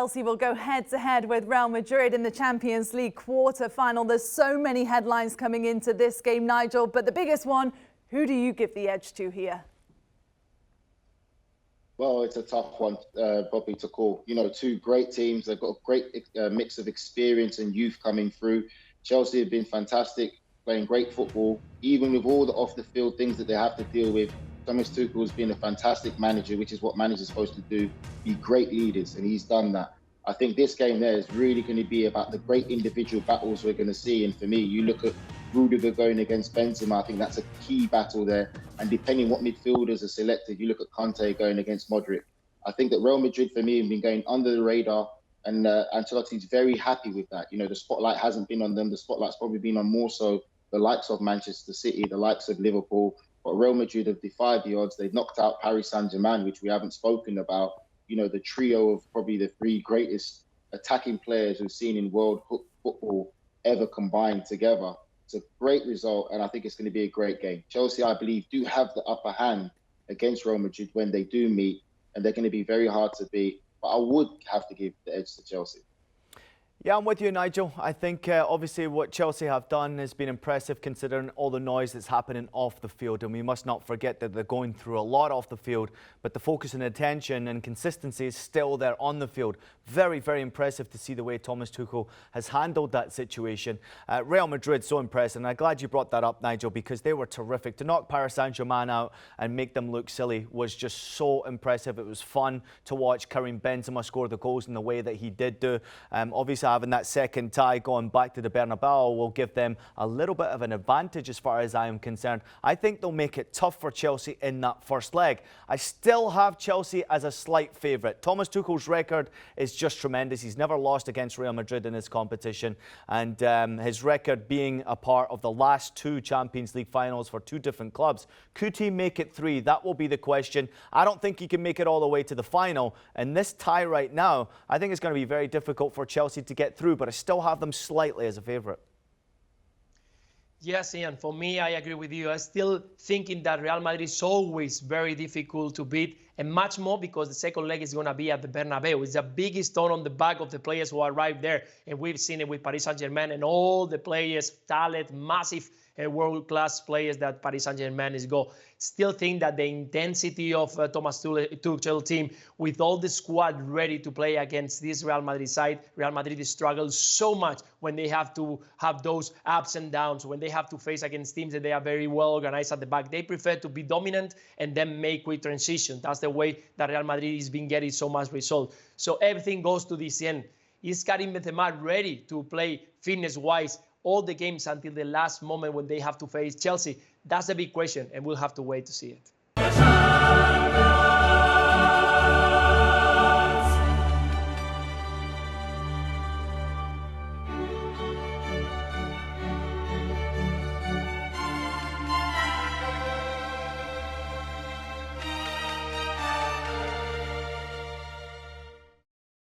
Chelsea will go head-to-head with Real Madrid in the Champions League quarter-final. There's so many headlines coming into this game, Nigel, but the biggest one, who do you give the edge to here? Well, it's a tough one, Bobby, to call. You know, two great teams. They've got a great mix of experience and youth coming through. Chelsea have been fantastic, playing great football, even with all the off-the-field things that they have to deal with. Thomas Tuchel has been a fantastic manager, which is what managers are supposed to do, be great leaders, and he's done that. I think this game there is really going to be about the great individual battles we're going to see. And for me, you look at Rudiger going against Benzema, I think that's a key battle there. And depending what midfielders are selected, you look at Conte going against Modric. I think that Real Madrid, for me, have been going under the radar, and Ancelotti's very happy with that. You know, the spotlight hasn't been on them. The spotlight's probably been on more so the likes of Manchester City, the likes of Liverpool. But Real Madrid have defied the odds. They've knocked out Paris Saint-Germain, which we haven't spoken about. You know, the trio of probably the three greatest attacking players we've seen in world football ever combined together. It's a great result, and I think it's going to be a great game. Chelsea, I believe, do have the upper hand against Real Madrid when they do meet, and they're going to be very hard to beat. But I would have to give the edge to Chelsea. Yeah, I'm with you, Nigel. I think obviously what Chelsea have done has been impressive considering all the noise that's happening off the field. And we must not forget that they're going through a lot off the field, but the focus and attention and consistency is still there on the field. Very, very impressive to see the way Thomas Tuchel has handled that situation. Real Madrid, so impressive. And I'm glad you brought that up, Nigel, because they were terrific. To knock Paris Saint-Germain out and make them look silly was just so impressive. It was fun to watch Karim Benzema score the goals in the way that he did do. Obviously, having that second tie going back to the Bernabeu will give them a little bit of an advantage as far as I am concerned. I think they'll make it tough for Chelsea in that first leg. I still have Chelsea as a slight favourite. Thomas Tuchel's record is just tremendous. He's never lost against Real Madrid in this competition, and his record being a part of the last two Champions League finals for two different clubs. Could he make it three? That will be the question. I don't think he can make it all the way to the final, and this tie right now, I think it's going to be very difficult for Chelsea to get through, but I still have them slightly as a favourite. Yes, Ian, for me, I agree with you. I'm still thinking that Real Madrid is always very difficult to beat, and much more because the second leg is going to be at the Bernabeu. It's the biggest stone on the back of the players who arrived there, and we've seen it with Paris Saint-Germain and all the players, talent, massive world-class players that Paris Saint-Germain is got. Still think that the intensity of Thomas Tuchel team with all the squad ready to play against this Real Madrid side, Real Madrid struggles so much when they have to have those ups and downs, when they have to face against teams that they are very well organized at the back. They prefer to be dominant and then make quick transition. That's the way that Real Madrid has been getting so much result. So everything goes to this end. Is Karim Benzema ready to play fitness-wise all the games until the last moment when they have to face Chelsea? That's a big question, and we'll have to wait to see it.